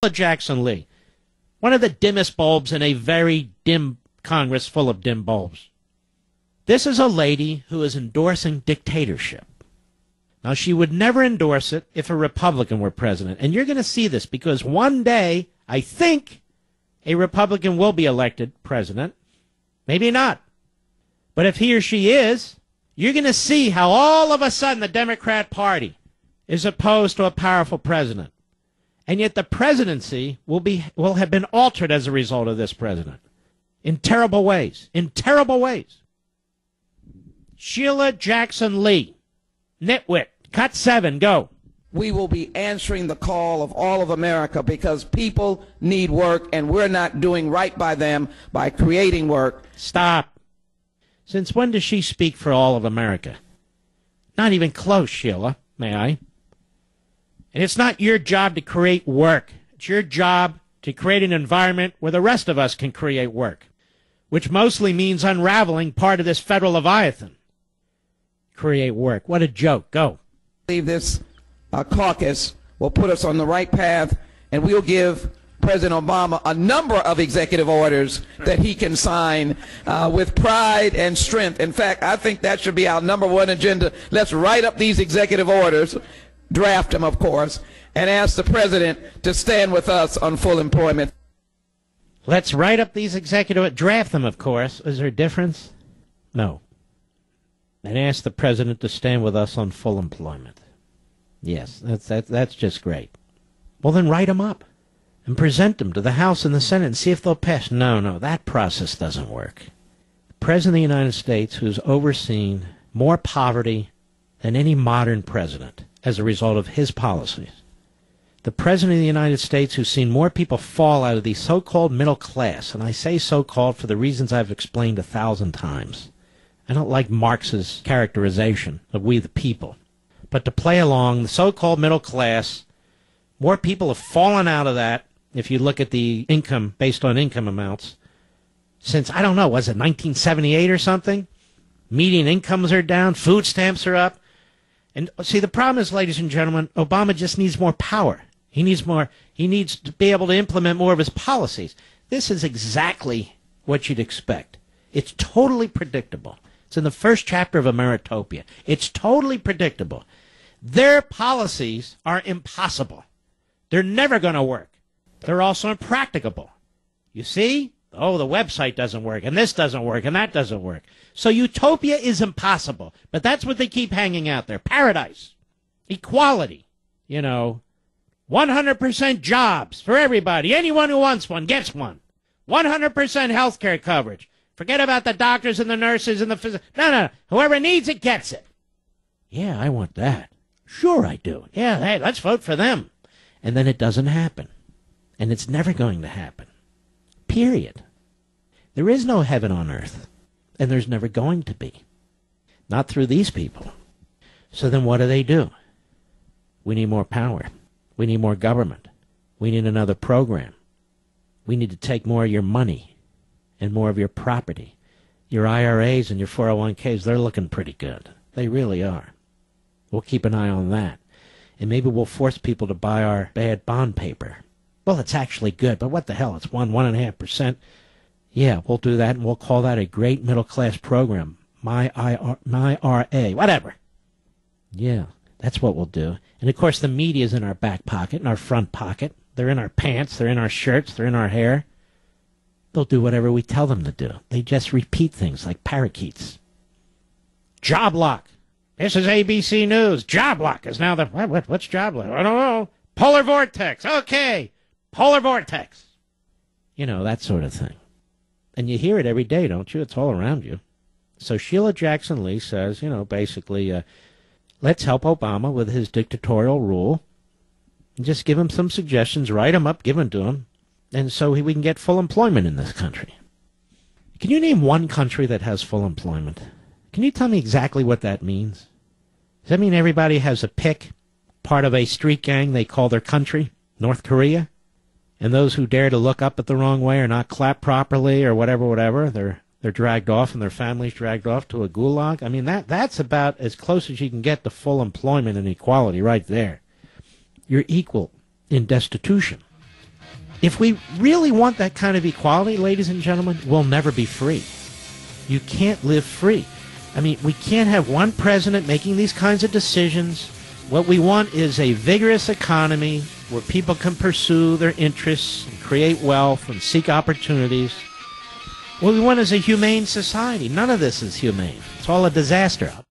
Jackson Lee, one of the dimmest bulbs in a very dim Congress full of dim bulbs. This is a lady who is endorsing dictatorship. Now, she would never endorse it if a Republican were president. And you're going to see this because one day, I think, a Republican will be elected president. Maybe not. But if he or she is, you're going to see how all of a sudden the Democrat Party is opposed to a powerful president. And yet the presidency will have been altered as a result of this president. In terrible ways. In terrible ways. Sheila Jackson Lee. Nitwit. Cut 7. Go. We will be answering the call of all of America because people need work and we're not doing right by them by creating work. Stop. Since when does she speak for all of America? Not even close, Sheila. May I? And it's not your job to create work. It's your job to create an environment where the rest of us can create work, which mostly means unraveling part of this federal Leviathan. Create work. What a joke. Go. I believe this caucus will put us on the right path, and we'll give President Obama a number of executive orders that he can sign with pride and strength. In fact, I think that should be our #1 agenda. Let's write up these executive orders, draft them, of course, and ask the president to stand with us on full employment. Let's write up these executive, draft them, of course. Is there a difference? No. And ask the president to stand with us on full employment. Yes, that's just great. Well, then write them up and present them to the House and the Senate and see if they'll pass. No, that process doesn't work. The President of the United States, who's overseen more poverty than any modern president as a result of his policies. The President of the United States who's seen more people fall out of the so-called middle class, and I say so-called for the reasons I've explained 1,000 times. I don't like Marx's characterization of we the people. But to play along, the so-called middle class, more people have fallen out of that, if you look at the income, based on income amounts, since, I don't know, was it 1978 or something? Median incomes are down, food stamps are up. And see, the problem is, ladies and gentlemen, Obama just needs more power. He needs to be able to implement more of his policies. This is exactly what you'd expect. It's totally predictable. It's in the first chapter of Ameritopia. It's totally predictable. Their policies are impossible. They're never going to work. They're also impracticable. You see? Oh, the website doesn't work, and this doesn't work, and that doesn't work. So utopia is impossible. But that's what they keep hanging out there. Paradise. Equality. 100% jobs for everybody. Anyone who wants one gets one. 100% health care coverage. Forget about the doctors and the nurses and the physicians. No. Whoever needs it gets it. Yeah, I want that. Sure I do. Yeah, hey, let's vote for them. And then it doesn't happen. And it's never going to happen. Period. There is no heaven on earth. And there's never going to be. Not through these people. So then what do? We need more power. We need more government. We need another program. We need to take more of your money and more of your property. Your IRAs and your 401ks, they're looking pretty good. They really are. We'll keep an eye on that. And maybe we'll force people to buy our bad bond paper. Well, it's actually good, but what the hell? It's 1.5%. Yeah, we'll do that, and we'll call that a great middle-class program. My RA, whatever. Yeah, that's what we'll do. And, of course, the media's in our back pocket, in our front pocket. They're in our pants. They're in our shirts. They're in our hair. They'll do whatever we tell them to do. They just repeat things like parakeets. Job lock. This is ABC News. Job lock is now the... What's job lock? I don't know. Polar vortex. Okay. Polar vortex. That sort of thing. And you hear it every day, don't you? It's all around you. So Sheila Jackson Lee says, basically, let's help Obama with his dictatorial rule. And just give him some suggestions, write them up, give them to him. And so we can get full employment in this country. Can you name one country that has full employment? Can you tell me exactly what that means? Does that mean everybody has a pick, part of a street gang they call their country, North Korea? And those who dare to look up it the wrong way or not clap properly or whatever, they're dragged off and their families dragged off to a gulag? I mean, that's about as close as you can get to full employment and equality right there. You're equal in destitution. If we really want that kind of equality, ladies and gentlemen, we'll never be free. You can't live free. I mean, we can't have one president making these kinds of decisions. What we want is a vigorous economy where people can pursue their interests and create wealth and seek opportunities. What we want is a humane society. None of this is humane. It's all a disaster out there.